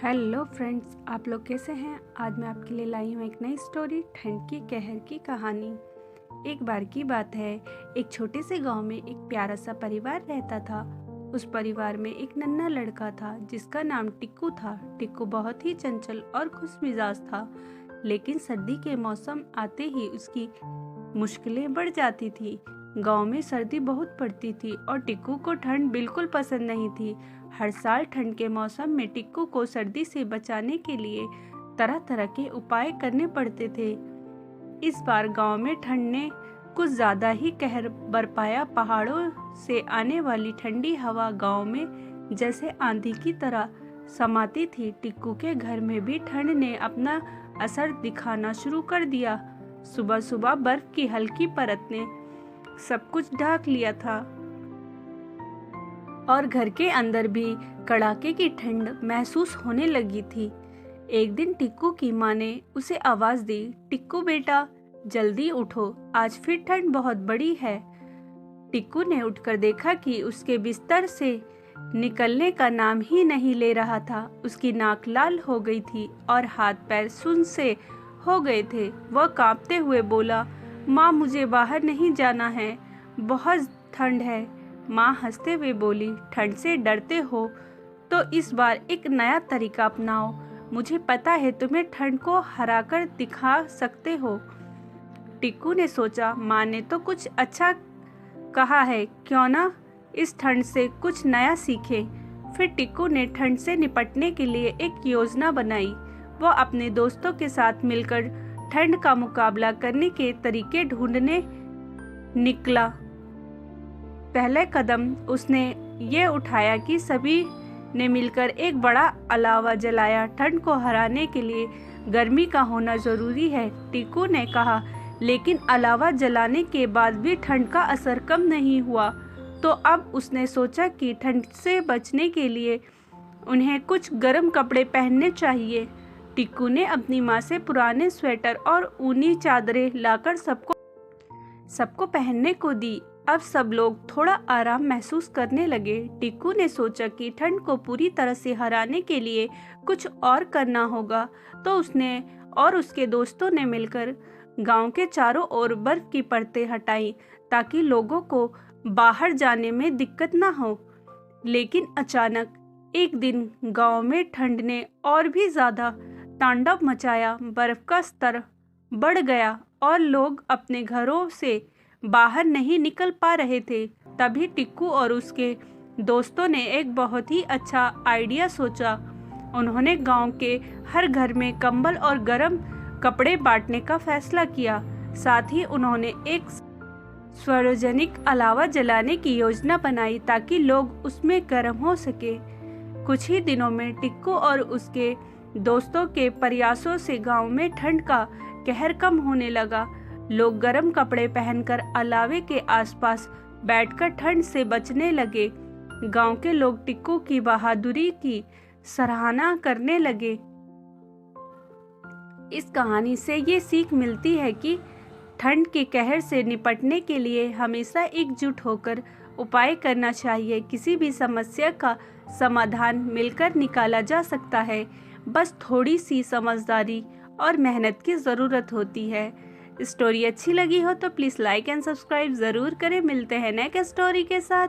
Hello friends, आप लोग कैसे हैं। आज मैं आपके लिए लाई हूँ एक नई स्टोरी, ठंड की कहर की कहानी। एक बार की बात है, एक छोटे से गांव में एक प्यारा सा परिवार रहता था। उस परिवार में एक नन्हा लड़का था जिसका नाम टिक्कू था। टिक्कू बहुत ही चंचल और खुश मिजाज था, लेकिन सर्दी के मौसम आते ही उसकी मुश्किलें बढ़ जाती थी। गांव में सर्दी बहुत पड़ती थी और टिक्कू को ठंड बिल्कुल पसंद नहीं थी। हर साल ठंड के मौसम में टिक्कू को सर्दी से बचाने के लिए तरह तरह के उपाय करने पड़ते थे। इस बार गांव में ठंड ने कुछ ज्यादा ही कहर बरपाया। पहाड़ों से आने वाली ठंडी हवा गांव में जैसे आंधी की तरह समाती थी। टिक्कू के घर में भी ठंड ने अपना असर दिखाना शुरू कर दिया। सुबह सुबह बर्फ की हल्की परत ने सब कुछ ढक लिया था और घर के अंदर भी कड़ाके की ठंड महसूस होने लगी थी। एक दिन टिक्कू की माँ ने उसे आवाज दी, टिक्कू बेटा जल्दी उठो, आज फिर ठंड बहुत बड़ी है। टिक्कू ने उठकर देखा कि उसके बिस्तर से निकलने का नाम ही नहीं ले रहा था। उसकी नाक लाल हो गई थी और हाथ पैर सुन्न से हो गए थे। वह कांपते हुए बोला, माँ मुझे बाहर नहीं जाना है, बहुत ठंड है। माँ हंसते हुए बोली, ठंड से डरते हो तो इस बार एक नया तरीका अपनाओ। मुझे पता है तुम्हें ठंड को हराकर दिखा सकते हो। टिक्कू ने सोचा, माँ ने तो कुछ अच्छा कहा है, क्यों ना इस ठंड से कुछ नया सीखे। फिर टिक्कू ने ठंड से निपटने के लिए एक योजना बनाई। वो अपने दोस्तों के साथ मिलकर ठंड का मुकाबला करने के तरीके ढूंढने निकला। पहले कदम उसने ये उठाया कि सभी ने मिलकर एक बड़ा अलावा जलाया। ठंड को हराने के लिए गर्मी का होना जरूरी है, टिक्कू ने कहा। लेकिन अलावा जलाने के बाद भी ठंड का असर कम नहीं हुआ। तो अब उसने सोचा कि ठंड से बचने के लिए उन्हें कुछ गर्म कपड़े पहनने चाहिए। टिक्कू ने अपनी माँ से पुराने स्वेटर और ऊनी चादरें लाकर सबको पहनने को दी। अब सब लोग थोड़ा आराम महसूस करने लगे। टिक्कू ने सोचा कि ठंड को पूरी तरह से हराने के लिए कुछ और करना होगा। तो उसने और उसके दोस्तों ने मिलकर गांव के चारों ओर बर्फ की परतें हटाई ताकि लोगों को बाहर जाने में दिक्कत ना हो। लेकिन अचानक एक दिन गांव में ठंड ने और भी ज्यादा तांडव मचाया। बर्फ का स्तर बढ़ गया और लोग अपने घरों से बाहर नहीं निकल पा रहे थे। तभी टिक्कू और उसके दोस्तों ने एक बहुत ही अच्छा आइडिया सोचा। उन्होंने गांव के हर घर में कंबल और गर्म कपड़े बांटने का फैसला किया। साथ ही उन्होंने एक सार्वजनिक अलावा जलाने की योजना बनाई ताकि लोग उसमें गर्म हो सके। कुछ ही दिनों में टिक्कू और उसके दोस्तों के प्रयासों से गांव में ठंड का कहर कम होने लगा। लोग गर्म कपड़े पहनकर अलावे के आसपास बैठकर ठंड से बचने लगे। गांव के लोग टिक्कू की बहादुरी की सराहना करने लगे। इस कहानी से ये सीख मिलती है कि ठंड के कहर से निपटने के लिए हमेशा एकजुट होकर उपाय करना चाहिए। किसी भी समस्या का समाधान मिलकर निकाला जा सकता है, बस थोड़ी सी समझदारी और मेहनत की ज़रूरत होती है। स्टोरी अच्छी लगी हो तो प्लीज़ लाइक एंड सब्सक्राइब ज़रूर करें। मिलते हैं नेक्स्ट स्टोरी के साथ।